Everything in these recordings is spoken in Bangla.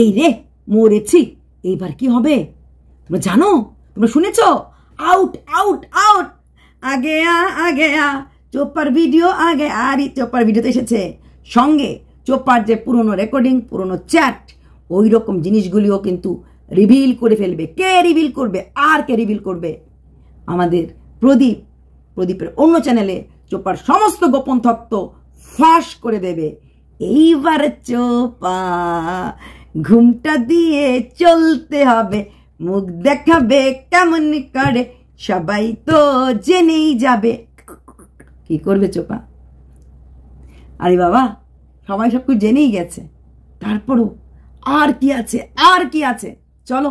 এই রে মরেছি, এইবার কি হবে তোমরা জানো? তোমরা শুনেছ? আউট আউট আউট, আগে আগে চোপার ভিডিও আগে। আর চোপার ভিডিওতে এসেছে সঙ্গে চোপার যে পুরনো রেকর্ডিং, পুরনো চ্যাট, ওই রকম জিনিসগুলিও কিন্তু রিভিল করে ফেলবে। কে রিভিল করবে? আর কে রিভিল করবে? আমাদের প্রদীপ। প্রদীপের অন্য চ্যানেলে চোপার সমস্ত গোপন তত্ত্ব ফাঁস করে দেবে। এইবার চোপা ঘুমটা দিয়ে চলতে হবে, মুখ দেখাবে কেমন করে, সবাই তো জেনেই যাবে। কি করবে চোপা? আরে বাবা, সবাই সব কিছু জেনেই গেছে, তারপরও আর কি আছে, আর কি আছে? চলো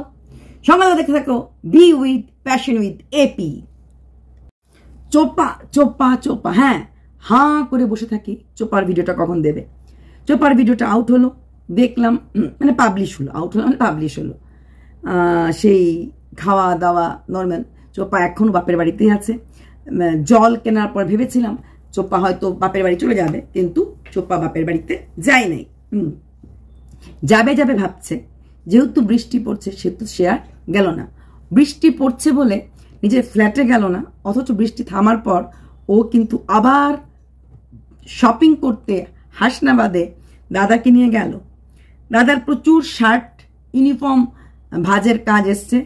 সঙ্গে দেখে থাকো be with passion with AP. চোপা চোপা চোপা, হ্যাঁ হাঁ করে বসে থাকি চোপার ভিডিওটা কখন দেবে। চোপার ভিডিওটা আউট হলো, দেখলাম, মানে পাবলিশ হলো, আউট হলো মানে পাবলিশ হলো। সেই খাওয়া দাওয়া নর্মাল। চোপা এখনও বাপের বাড়িতেই আছে। জল কেনার পর ভেবেছিলাম চোপা হয়তো বাপের বাড়ি চলে যাবে, কিন্তু চোপা বাপের বাড়িতে যায় নাই। যাবে যাবে ভাবছে, যেহেতু বৃষ্টি পড়ছে সেহেতু সে আর গেল না। বৃষ্টি পড়ছে বলে নিজের ফ্ল্যাটে গেল না, অথচ বৃষ্টি থামার পর ও কিন্তু আবার শপিং করতে হাসনাবাদে দাদাকে নিয়ে গেল। দাদার প্রচুর শার্ট, ইউনিফর্ম ভাজের কাজ এসছে,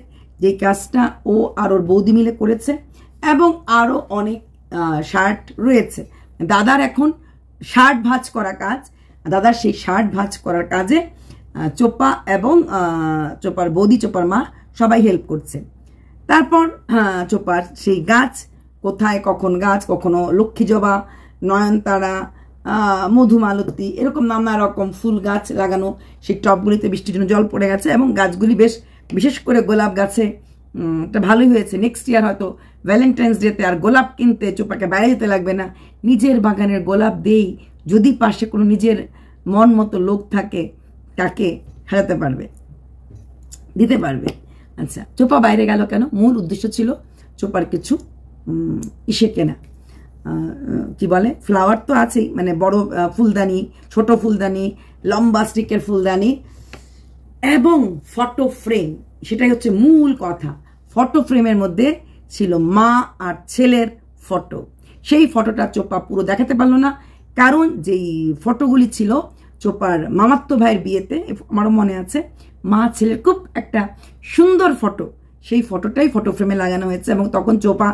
যে কাজটা ও আর ওর বৌদি মিলে করেছে, এবং আরও অনেক শার্ট রয়েছে। দাদার এখন শার্ট ভাজ করা কাজ। দাদার সেই শার্ট ভাজ করার কাজে চোপা এবং চোপার বৌদি, চোপার মা সবাই হেল্প করছে। তারপর চোপার সেই গাছ, কোথায় কখন গাছ, কখনো লক্ষ্মী জবা, নয়নতারা, মধুমালতী, এরকম নানা রকম ফুল গাছ লাগানো। সেই টবগুলিতে বৃষ্টির জন্য জল পড়ে গেছে এবং গাছগুলি বেশ, বিশেষ করে গোলাপ গাছে এটা ভালোই হয়েছে। নেক্সট ইয়ার হয়তো ভ্যালেন্টাইন্স ডেতে আর গোলাপ কিনতে চোপাকে বাইরে যেতে লাগবে না, নিজের বাগানের গোলাপ দেই। যদি পাশে কোনো নিজের মন মতো লোক থাকে তাকে হারাতে পারবে, দিতে পারবে। আচ্ছা, চোপা বাইরে গেল কেন? মূল উদ্দেশ্য ছিল চোপার কিছু ইসে কেনা, কি বলে, ফ্লাওয়ার তো আছেই, মানে বড় ফুলদানি, ছোট ফুলদানি, লম্বা স্টিকের ফুলদানি এবং ফটো ফ্রেম। সেটাই হচ্ছে মূল কথা। ফটো ফ্রেমের মধ্যে ছিল মা আর ছেলের ফটো। সেই ফটোটা চোপা পুরো দেখাতে পারলো না, কারণ যেই ফটোগুলি ছিল চোপার মামাতো ভাইয়ের বিয়েতে, আমারও মনে আছে, মা ছেলের খুব একটা সুন্দর ফটো, সেই ফটোটাই ফটো ফ্রেমে লাগানো হয়েছে। এবং তখন চোপা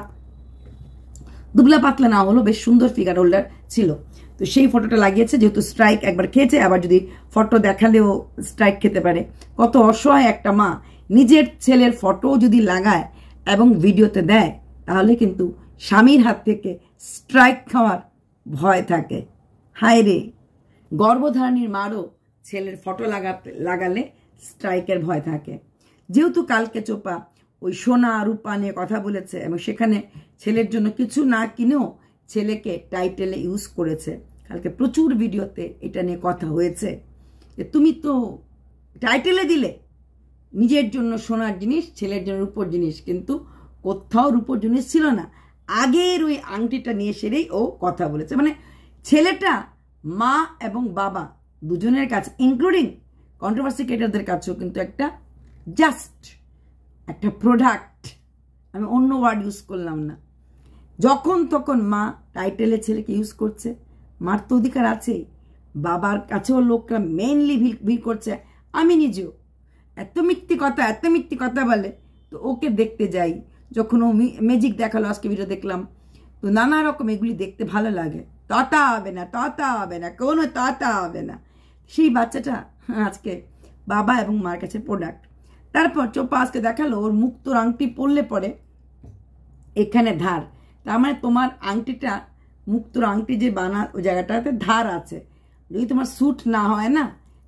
দুবলা পাতলা না হলো, বেশ সুন্দর ফিগার হোল্ডার ছিল। তো সেই ফটোটা লাগিয়েছে, যেহেতু স্ট্রাইক একবার খেয়েছে, আবার যদি ফটো দেখালেও স্ট্রাইক খেতে পারে। কত অসহায় একটা মা, নিজের ছেলের ফটো যদি লাগায় এবং ভিডিওতে দেয়, তাহলে কিন্তু স্বামীর হাত থেকে স্ট্রাইক খাওয়ার ভয় থাকে। হায় রে, গর্ভধারণীর মারও ছেলের ফটো লাগালে স্ট্রাইকের ভয় থাকে। যেহেতু কালকে চোপা ওই সোনা রূপা নিয়ে কথা বলেছে এবং সেখানে ছেলের জন্য কিছু না কিনেও ছেলেকে টাইটেলে ইউজ করেছে। কালকে প্রচুর ভিডিওতে এটা নিয়ে কথা হয়েছে যে তুমি তো টাইটেলে দিলে নিজের জন্য সোনার জিনিস, ছেলের জন্য রূপোর জিনিস, কিন্তু কোথাও রূপোর জিনিস ছিল না। আগের ওই আংটিটা নিয়ে সেরেই ও কথা বলেছে। মানে ছেলেটা মা এবং বাবা দুজনের কাছে, ইনক্লুডিং কন্ট্রোভার্সি ক্রিয়েটরদের কাছেও কিন্তু একটা জাস্ট একটা প্রোডাক্ট। আমি অন্য ওয়ার্ড ইউজ করলাম না। যখন তখন মা টাইটেলে ছেলেকে ইউজ করছে, মার তো অধিকার আছেই। বাবার কাছেও লোকরা মেইনলি ভিড় করছে। আমি নিজেও এত মিথ্যি কথা বলে, তো ওকে দেখতে যাই। যখন ও ম্যাজিক দেখালো, আজকে ভিডিও দেখলাম, তো নানা রকম এগুলি দেখতে ভালো লাগে। ততা হবে না, কোনো ততা হবে না। সেই বাচ্চাটা আজকে বাবা এবং মার কাছে প্রোডাক্ট। তারপর চোপা আজকে দেখালো ওর মুক্তোর আংটি পরলে পরে এখানে ধার, তার মানে তোমার আংটিটা, মুক্তোর আংটি যে বানা ওই জায়গাটাতে ধার আছে। যদি তোমার স্যুট না হয় না,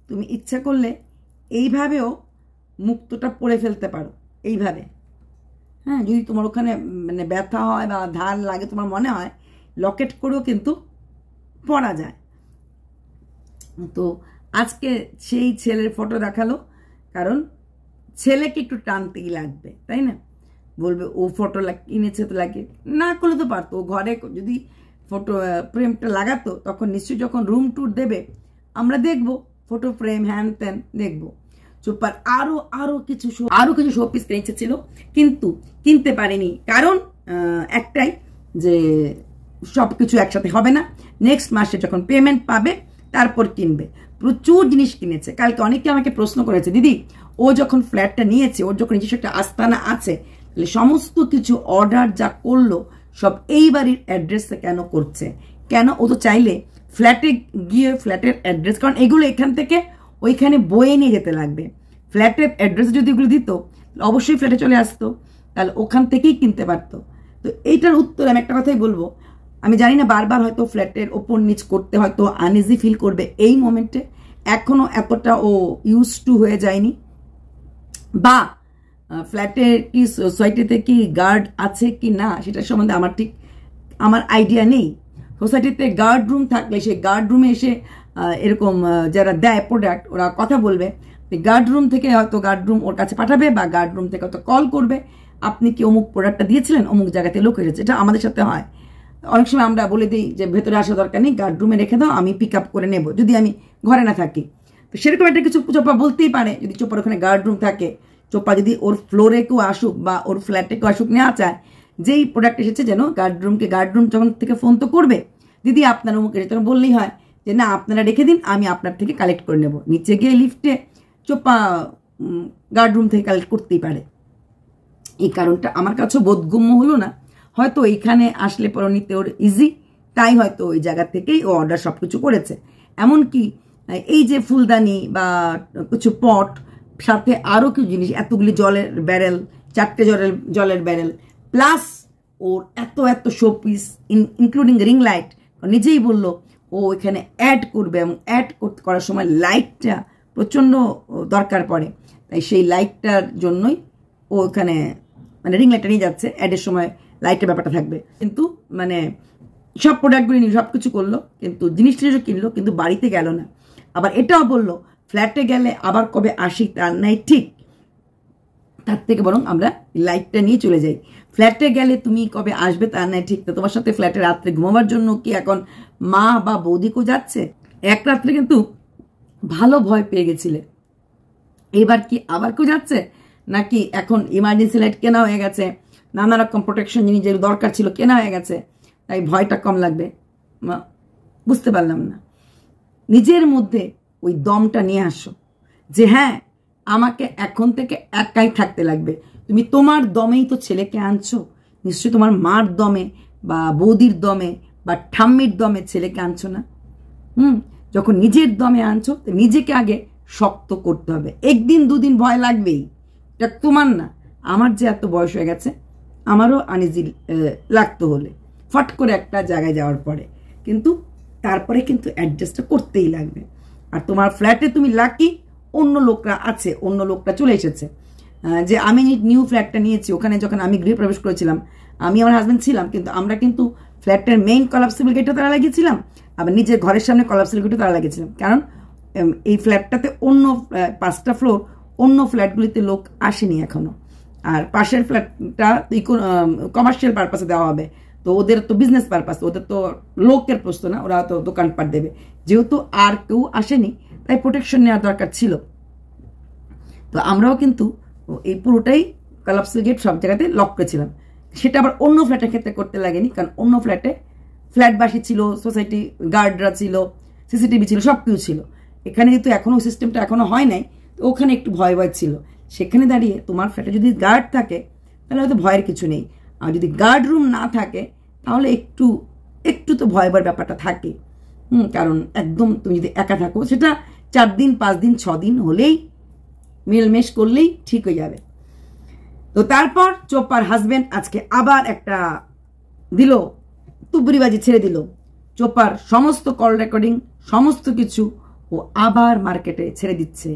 তুমি ইচ্ছা করলে এইভাবেও মুক্তোটা পরে ফেলতে পারো, এইভাবে। হ্যাঁ, যদি তোমার ওখানে মানে ব্যথা হয় বা ধার লাগে তোমার মনে হয়, লকেট করেও কিন্তু পরা যায়। তো আজকে সেই ছেলের ফটো দেখালো, কারণ ছেলেকে একটু টানতেই লাগবে, তাই না? বলবে ও ফটো কিনেছে তো লাগে, না করলে তো পারতো। ও ঘরে যদি ফটো ফ্রেমটা লাগাতো, তখন নিশ্চয়ই যখন রুম ট্যুর দেবে আমরা দেখবো ফটো ফ্রেম হ্যান ত্যান দেখবো। চোপার আরো কিছু শো পিস কিনতে ছিল, কিন্তু কিনতে পারেনি। কারণ একটাই, যে সবকিছু একসাথে হবে না, নেক্সট মাসে যখন পেমেন্ট পাবে তারপর কিনবে। প্রচুর জিনিস কিনেছে। কালকে অনেকে আমাকে প্রশ্ন করেছে, দিদি ও যখন ফ্ল্যাটটা নিয়েছে, ওর যখন নিজস্ব একটা আস্তানা আছে, তাহলে সমস্ত কিছু অর্ডার যা করলো সব এই বাড়ির অ্যাড্রেসে কেন করছে? কেন? ও তো চাইলে ফ্ল্যাটে গিয়ে ফ্ল্যাটের অ্যাড্রেস, কারণ এগুলো এখান থেকে ওইখানে বয়ে নিয়ে যেতে লাগবে। ফ্ল্যাটের অ্যাড্রেস যদি এগুলো দিত অবশ্যই ফ্ল্যাটে চলে আসতো, তাহলে ওখান থেকেই কিনতে পারতো। তো এইটার উত্তর আমি একটা কথাই বলবো, আমি জানি না বারবার হয়তো ফ্ল্যাটের ওপর নিচ করতে হয়তো আনইজি ফিল করবে এই মোমেন্টে, এখনো এতটা ও ইউজ টু হয়ে যায়নি, বা ফ্ল্যাটে কি সোসাইটিতে কি গার্ড আছে কি না সেটা সম্বন্ধে আমার আইডিয়া নেই। সোসাইটিতে গার্ড রুম থাকলে সেই গার্ড রুমে এসে এরকম যারা দেয় প্রোডাক্ট ওরা কথা বলবে, গার্ড রুম থেকে হয়তো গার্ড রুম ওর কাছে পাঠাবে, বা গার্ড রুম থেকে হয়তো কল করবে, আপনি কি অমুক প্রোডাক্টটা দিয়েছিলেন, অমুক জায়গাতে লোক এসেছে। এটা আমাদের সাথে হয় অনেক সময়, আমরা বলে দিই যে ভেতরে আসা দরকার নেই, গার্ড রুমে রেখে দাও, আমি পিক আপ করে নেব যদি আমি ঘরে না থাকি। তো সেরকম একটা কিছু চোপা বলতেই পারে, যদি চোপার ওখানে গার্ড রুম থাকে, চোপা যদি ওর ফ্লোরে কেউ আসুক বা ওর ফ্ল্যাটে কেউ আসুক নেওয়া চায়, যেই প্রোডাক্ট এসেছে যেন গার্ড রুম যখন থেকে ফোন তো করবে, দিদি আপনার অমুক এসেছে, তখন বললেই হয় যে না আপনারা রেখে দিন, আমি আপনার থেকে কালেক্ট করে নেব। নিচে গিয়ে লিফটে চোপা গার্ড রুম থেকে কালেক্ট করতেই পারে। এই কারণটা আমার কাছেও বোধগম্য হলো না, হয়তো এইখানে আসলে পরে নিতে ওর ইজি, তাই হয়তো ওই জায়গা থেকেই ও অর্ডার সবকিছু করেছে। এমনকি এই যে ফুলদানি বা কিছু পট, সাথে আরও কিছু জিনিস, এতগুলি জলের ব্যারেল, 4টে জলের ব্যারেল, প্লাস ওর এত show piece, including ring light. নিজেই বললো ও এখানে অ্যাড করবে, এবং অ্যাড করার সময় লাইটটা প্রচণ্ড দরকার পড়ে, তাই সেই লাইটটার জন্যই ও ওখানে মানে রিং লাইটটা নিয়ে যাচ্ছে, অ্যাডের সময় লাইটের ব্যাপারটা থাকবে। কিন্তু মানে সব প্রোডাক্টগুলি নিয়ে সব কিছু করলো, কিন্তু জিনিসটা কিনলো, কিন্তু বাড়িতে গেল না। আবার এটাও বললো ফ্ল্যাটে গেলে আবার কবে আসি তার নাই ঠিক, তার থেকে বরং আমরা লাইটটা নিয়ে চলে যাই। ফ্ল্যাটে গেলে তুমি কবে আসবে তার নাই ঠিক, তো তোমার সাথে ফ্ল্যাটে রাত্রে ঘুমাবার জন্য কি এখন মা বা বৌদিকেও যাচ্ছে? এক রাত্রে কিন্তু ভালো ভয় পেয়ে গেছিলে, এবার কি আবার কেউ যাচ্ছে? নাকি এখন ইমার্জেন্সি লাইট কেনা হয়ে গেছে, নানা রকম প্রোটেকশন জিনিস যেগুলো দরকার ছিল কেনা হয়ে গেছে, তাই ভয়টা কম লাগবে? বুঝতে পারলাম না। নিজের মধ্যে ওই দমটা নিয়ে আসো যে হ্যাঁ আমাকে এখন থেকে একাই থাকতে লাগবে। তুমি তোমার দমেই তো ছেলেকে আনছো, নিশ্চয়ই তোমার মার দমে বা বৌদির দমে বা ঠাম্মির দমে ছেলেকে আনছো না। যখন নিজের দমে আনছো নিজেকে আগে শক্ত করতে হবে। একদিন দুদিন ভয় লাগবেই, এটা তোমার না, আমার যে এত বয়স হয়ে গেছে আমারও আনইজি লাগতো হলে ফট করে একটা জায়গায় যাওয়ার পরে, কিন্তু তারপরে কিন্তু অ্যাডজাস্টটা করতেই লাগবে। আর তোমার ফ্ল্যাটে তুমি লাকি, অন্য লোকরা আছে, অন্য লোকটা চলে এসেছে। যে আমি নিউ ফ্ল্যাটটা নিয়েছি, ওখানে যখন আমি গৃহপ্রবেশ করেছিলাম, আমি আমার হাজব্যান্ড ছিলাম, কিন্তু আমরা কিন্তু ফ্ল্যাটের মেইন কলাপসিবল গেটও তারা লাগিয়েছিলাম, আবার নিজের ঘরের সামনে কলাপসিবল গেটও তারা লাগিয়েছিলাম। কারণ এই ফ্ল্যাটটাতে অন্য 5টা ফ্লোর, অন্য ফ্ল্যাটগুলিতে লোক আসেনি এখনো। আর পাশের ফ্ল্যাটটা কমার্শিয়াল পারপাসে দেওয়া হবে, তো ওদের তো বিজনেস পারপাস, ওদের তো লোকের প্রশ্ন না, ওরা তো দোকানপাট দেবে। যেহেতু আর কেউ আসেনি তাই প্রোটেকশন নেওয়ার দরকার ছিল। তো আমরাও কিন্তু এই পুরোটাই কলাপসিবল গেট সব জায়গাতে লক করেছিলাম। সেটা আবার অন্য ফ্ল্যাটের ক্ষেত্রে করতে লাগেনি, কারণ অন্য ফ্ল্যাটে ফ্ল্যাটবাসী ছিল, সোসাইটি গার্ডরা ছিল, সিসিটিভি ছিল, সব কিছু ছিল। এখানে যেহেতু এখনো সিস্টেমটা এখনো হয় নাই, তো ওখানে একটু ভয় ছিল। সেখানে দাঁড়িয়ে তোমার ফ্ল্যাটে যদি গার্ড থাকে তাহলে হয়তো ভয়ের কিছু নেই, আর যদি গার্ড রুম না থাকে তাহলে একটু তো ভয় ব্যাপারটা থাকে। কারণ একদম তুমি যদি একা থাকো, সেটা 4 দিন 5 দিন 6 দিন হলেই মেলমেশ করলেই ঠিক হয়ে যাবে। তো তারপর চোপার হাজবেন্ড আজকে আবার একটা দিল, তুবড়িবাজি ছেড়ে দিল। চোপার সমস্ত কল রেকর্ডিং সমস্ত কিছু ও আবার মার্কেটে ছেড়ে দিচ্ছে,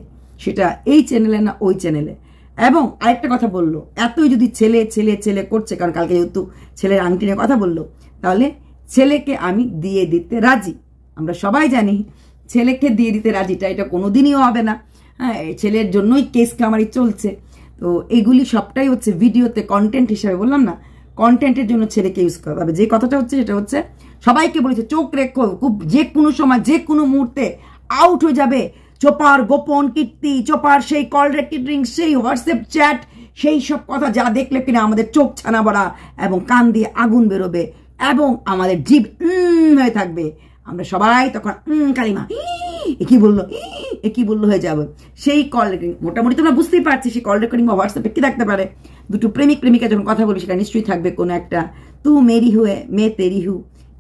সেটা এই চ্যানেলে না ওই চ্যানেলে। এবং আরেকটা কথা বললো, এতই যদি ছেলে ছেলে ছেলে করছে, কারণ কালকে যেহেতু ছেলের আংটি নিয়ে কথা বললো, তাহলে ছেলেকে আমি দিয়ে দিতে রাজি। আমরা সবাই জানি ছেলেকে দিয়ে দিতে রাজিটা এটা কোনোদিনই হবে না। হ্যাঁ, ছেলের জন্যই কেস কামারি চলছে। তো এইগুলি সবটাই হচ্ছে ভিডিওতে কন্টেন্ট হিসাবে, বললাম না, কন্টেন্টের জন্য ছেলেকে ইউজ করা হবে। যে কথাটা হচ্ছে সেটা হচ্ছে সবাইকে বলেছে চোখ রেখো, খুব যে কোনো সময় যে কোনো মুহূর্তে আউট হয়ে যাবে, চোপার গোপন কীর্তি, চোপার সেই কল রেকর্ডিং, সেই হোয়াটসঅ্যাপ চ্যাট, সেই সব কথা যা দেখলে কিনা আমাদের চোখ ছানা বড়া এবং কান দিয়ে আগুন বেরোবে এবং আমাদের জিভ হয়ে থাকবে। আমরা সবাই তখন কালিমা কি বললো কি বললো হয়ে যাবে। সেই কল রেকর্ডিং মোটামুটি তোমরা বুঝতেই পারছি, সেই কল রেকর্ডিং বা হোয়াটসঅ্যাপে কি থাকতে পারে, দুটো প্রেমিক প্রেমিকা যখন কথা বলবে সেটা নিশ্চয়ই থাকবে কোনো একটা তু মেরি হুয়ে মে তেরি হু,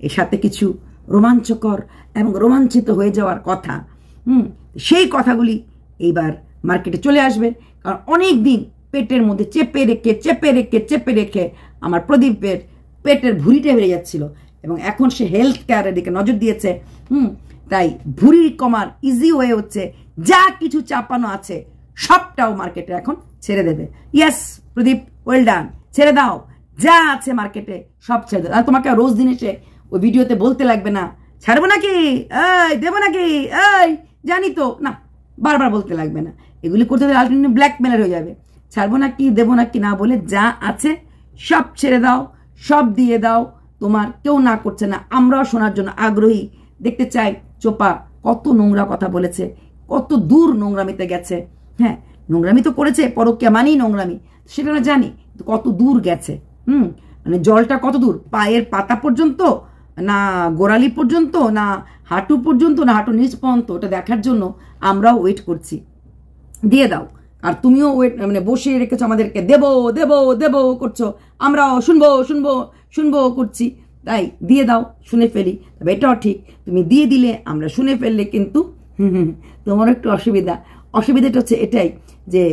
এর সাথে কিছু রোমাঞ্চকর এবং রোমাঞ্চিত হয়ে যাওয়ার কথা। সেই কথাগুলি এইবার মার্কেটে চলে আসবে, কারণ অনেক দিন পেটের মধ্যে চেপে রেখে আমার প্রদীপের পেটের ভুঁড়িটা বেড়ে যাচ্ছিল এবং এখন সে হেলথ কেয়ারের দিকে নজর দিয়েছে। তাই ভুঁড়ি কমার ইজি ওয়ে হচ্ছে যা কিছু চাপানো আছে সবটাও মার্কেটে এখন ছেড়ে দেবে। ইয়েস প্রদীপ, ওয়েল ডান, ছেড়ে দাও, যা আছে মার্কেটে সব ছেড়ে দাও। আর তোমাকে রোজ দিন এসে ওই ভিডিওতে বলতে লাগবে না ছাড়বো নাকি, এই দেবো নাকি, এই জানি তো না, বারবার বলতে লাগবে না। এগুলি করতে গেলে আলটিমেটলি ব্ল্যাকমেলার হয়ে যাবে। ছাড়বো নাকি, দেবো নাকি না বলে যা আছে সব ছেড়ে দাও, সব দিয়ে দাও। তোমার কেউ না করছে না, আমরাও শোনার জন্য আগ্রহী। দেখতে চাই চোপা কত নোংরা কথা বলেছে, কত দূর নোংরামিতে গেছে। হ্যাঁ, নোংরামি তো করেছে, পরকীয়া মানেই নোংরামি, সেটা না জানি কত দূর গেছে। মানে জলটা কত দূর, পায়ের পাতা পর্যন্ত না গোড়ালি পর্যন্ত না হাঁটু পর্যন্ত না হাঁটু নিচ পর্যন্ত, ওটা দেখার জন্য আমরাও ওয়েট করছি। দিয়ে দাও। আর তুমিও ওয়েট মানে বসে রেখেছো আমাদেরকে, দেবো দেবো দেবো করছো, আমরাও শুনবো শুনবো শুনবো করছি। তাই দিয়ে দাও, শুনে ফেলি। তবে এটাও ঠিক, তুমি দিয়ে দিলে আমরা শুনে ফেললে কিন্তু তোমার একটু অসুবিধাটা হচ্ছে এটাই যে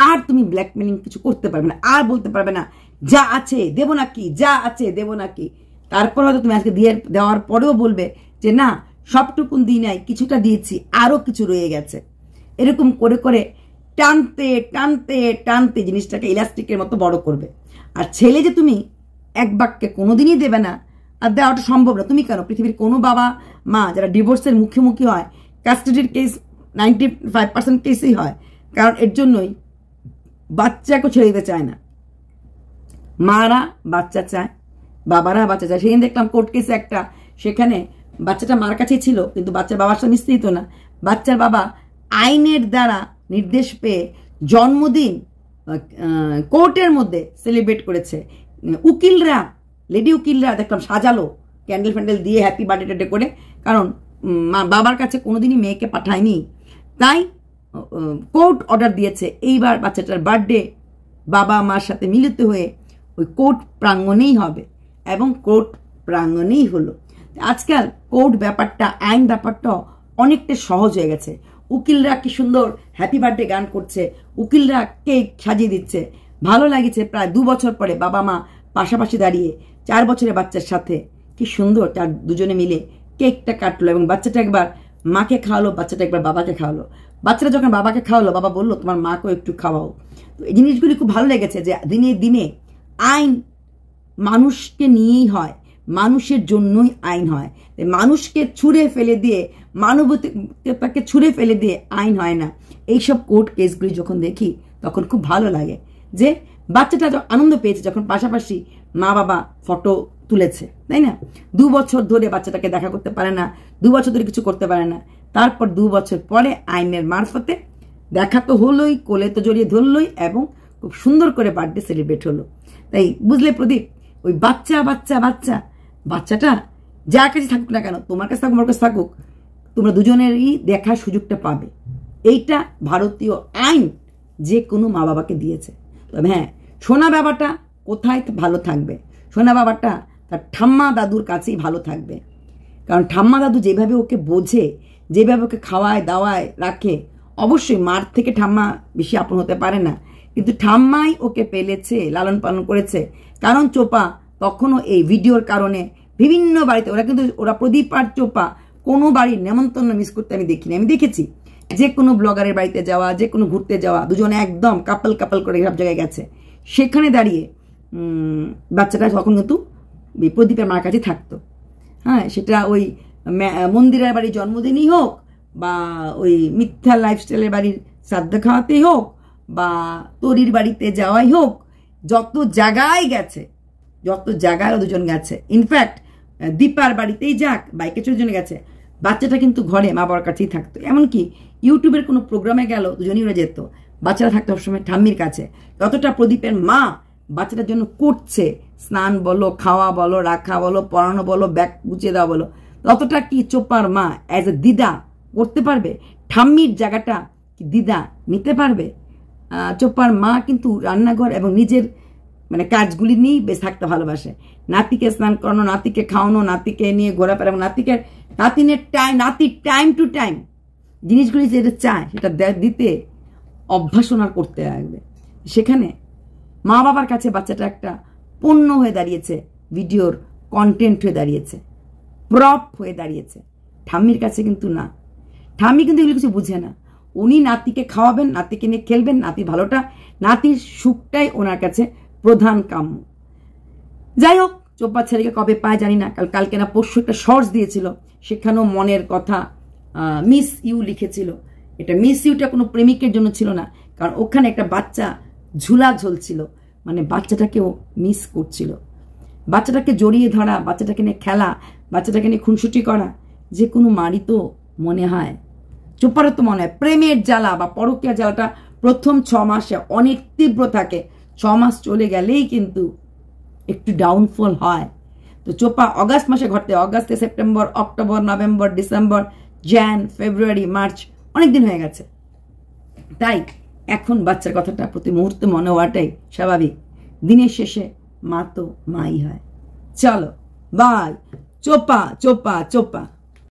আর তুমি ব্ল্যাকমেলিং কিছু করতে পারবে না, আর বলতে পারবে না যা আছে দেবো নাকি, যা আছে দেবো নাকি। তারপর হয়তো তুমি আজকে দেওয়ার পরেও বলবে যে না সবটুকুন দিই নাই, কিছুটা দিয়েছি, আরও কিছু রয়ে গেছে। এরকম করে করে টানতে টানতে টানতে জিনিসটাকে ইলাস্টিকের মতো বড় করবে। আর ছেলে যে তুমি এক বাক্যে কোনোদিনই দেবে না, আর দেওয়াটা সম্ভব না। তুমি কেন, পৃথিবীর কোনো বাবা মা যারা ডিভোর্সের মুখোমুখি হয়, কাস্টাডির কেস 95% কেসেই হয়, কারণ এর জন্যই বাচ্চাকে ছেড়ে দিতে চায় না। মারা বাচ্চা চায়, বাবারা বাচ্চা চায়। সেদিন দেখলাম কোর্ট কেসে একটা, সেখানে বাচ্চাটা মার কাছেই ছিল কিন্তু বাচ্চার বাবার সাথে মিশতেই না। বাচ্চার বাবা আইনের দ্বারা নির্দেশ পেয়ে জন্মদিন কোর্টের মধ্যে সেলিব্রেট করেছে। উকিলরা, লেডি উকিলরা দেখলাম সাজালো ক্যান্ডেল ফ্যান্ডেল দিয়ে হ্যাপি বার্থডে করে, কারণ বাবার কাছে কোনোদিনই মেয়েকে পাঠায়নি। তাই কোর্ট অর্ডার দিয়েছে এইবার বাচ্চাটার বার্থডে বাবা মার সাথে মিলিত হয়ে ওই কোর্ট প্রাঙ্গণেই হবে এবং কোর্ট প্রাঙ্গণেই হলো। আজকাল কোর্ট ব্যাপারটা, আইন ব্যাপারটা অনেকটা সহজ হয়ে গেছে। উকিলরা কি সুন্দর হ্যাপি বার্থডে গান করছে, উকিলরা কেক সাজিয়ে দিচ্ছে। ভালো লাগছে প্রায় 2 বছর পরে বাবা মা পাশাপাশি দাঁড়িয়ে 4 বছরের বাচ্চার সাথে কি সুন্দর তার দুজনে মিলে কেকটা কাটলো এবং বাচ্চাটা একবার মাকে খাওয়ালো, বাচ্চাটা একবার বাবাকে খাওয়ালো। বাচ্চাটা যখন বাবাকে খাওয়ালো, বাবা বললো তোমার মাকেও একটু খাওয়াও। তো এই জিনিসগুলি খুব ভালো লেগেছে যে দিনে দিনে আইন মানুষকে নিয়েই হয়, মানুষের জন্যই আইন হয়। মানুষকে ছুঁড়ে ফেলে দিয়ে, মানবতাকে ছুঁড়ে ফেলে দিয়ে আইন হয় না। এইসব কোর্ট কেসগুলি যখন দেখি তখন খুব ভালো লাগে যে বাচ্চাটা আনন্দ পেয়েছে যখন পাশাপাশি মা বাবা ফটো তুলেছে, তাই না? 2 বছর ধরে বাচ্চাটাকে দেখা করতে পারে না, 2 বছর ধরে কিছু করতে পারে না, তারপর 2 বছর পরে আইনের মারফতে দেখা তো হলোই, কোলে তো জড়িয়ে ধরলই এবং খুব সুন্দর করে বার্থডে সেলিব্রেট হলো। তাই বুঝলে প্রদীপ, ওই বাচ্চাটা যার কাছে থাকুক না কেন, তোমার কাছে থাকুক আমার কাছে থাকুক, তোমরা দুজনেরই দেখার সুযোগটা পাবে। এইটা ভারতীয় আইন যে কোনো মা বাবাকে দিয়েছে। তবে হ্যাঁ, সোনা বাবাটা কোথায় ভালো থাকবে? সোনা বাবাটা তার ঠাম্মা দাদুর কাছেই ভালো থাকবে, কারণ ঠাম্মা দাদু যেভাবে ওকে বোঝে, যেভাবে ওকে খাওয়ায় দাওয়ায় রাখে, অবশ্যই মার থেকে ঠাম্মা বেশি আপন হতে পারে না, কিন্তু ঠাম্মাই ওকে পেলেছে, লালন পালন করেছে। কারণ চোপা তখনও এই ভিডিওর কারণে বিভিন্ন বাড়িতে, ওরা প্রদীপ আর চোপা কোনো বাড়ির নেমন্তন্ন মিস করতে আমি দেখিনি। আমি দেখেছি যে কোনো ব্লগারের বাড়িতে যাওয়া, যে কোনো ঘুরতে যাওয়া, দুজনে একদম কাপল করে সব জায়গায় গেছে। সেখানে দাঁড়িয়ে বাচ্চাটা তখন কিন্তু প্রদীপের মার কাছে থাকতো। হ্যাঁ, সেটা ওই মন্দিরের বাড়ির জন্মদিনই হোক, বা ওই মিথ্যা লাইফস্টাইলের বাড়ির শ্রাদ্ধ খাওয়াতেই হোক, বা তরির বাড়িতে যাওয়াই হোক, যত জায়গায় গেছে, যত জায়গায় দুজন গেছে। ইনফ্যাক্ট দীপার বাড়িতেই যাক, বাইকে চড়ে জন্য গেছে, বাচ্চাটা কিন্তু ঘরে মা বাবার কাছেই থাকতো, এমনকি ইউটিউবের কোনো প্রোগ্রামে গেল দুজনই ওরা যেত, বাচ্চারা থাকতো সবসময় ঠাম্মির কাছে। যতটা প্রদীপের মা বাচ্চাটার জন্য করছে, স্নান বলো, খাওয়া বলো, রাখা বলো, পড়ানো বলো, ব্যাগ গুছিয়ে দেওয়া বলো, ততটা কি চোপার মা অ্যাজ এ দিদা করতে পারবে? ঠাম্মির জায়গাটা কি দিদা নিতে পারবে? চোপার মা কিন্তু রান্নাঘর এবং নিজের মানে কাজগুলি নিয়েই বেশ থাকতে ভালোবাসে। নাতিকে স্নান করানো, নাতিকে খাওয়ানো, নাতিকে নিয়ে ঘোরাফেরা এবং নাতির টাইম টু টাইম জিনিসগুলি যেটা চায় সেটা দিতে অভ্যাস ওনার করতে লাগবে। সেখানে মা বাবার কাছে বাচ্চাটা একটা পণ্য হয়ে দাঁড়িয়েছে, ভিডিওর কন্টেন্ট হয়ে দাঁড়িয়েছে, প্রপ হয়ে দাঁড়িয়েছে। ঠাম্মির কাছে কিন্তু না, ঠাম্মি কিন্তু এগুলো কিছু বুঝে না। উনি নাতিকে খাওয়াবেন, নাতিকে নিয়ে খেলবেন, নাতির ভালোটা, নাতির সুখটাই ওনার কাছে প্রধান কাম্য। যাই হোক, চোপা ছেলেকে কবে পায় জানি না, কালকে না পরশু একটা শর্টস দিয়েছিল, সেখানেও মনের কথা মিস ইউ লিখেছিল। এটা মিস ইউটা কোনো প্রেমিকের জন্য ছিল না, কারণ ওখানে একটা বাচ্চা ঝুলা ঝুলছিল, মানে বাচ্চাটাকেও মিস করছিল। বাচ্চাটাকে জড়িয়ে ধরা, বাচ্চাটাকে নিয়ে খেলা, বাচ্চাটাকে নিয়ে খুনসুটি করা যে কোনো মারই তো মনে হয়, চোপারও তো মনে হয় প্রেমের জ্বালা বা পরকীয়া জ্বালাটা প্রথম 6 মাসে অনেক তীব্র থাকে, 6 মাস চলে গেলেই কিন্তু একটু ডাউনফল হয়। তো চোপা অগাস্ট মাসে ঘটতে, অগাস্টে September, October, November, December, jan, February, March, অনেক দিন হয়ে গেছে। তাই এখন বাচ্চার কথাটা প্রতি মুহূর্তে মনে হওয়াটাই স্বাভাবিক। দিনের শেষে মা তো মাই হয়। চলো বাই। চোপা চোপা চোপা।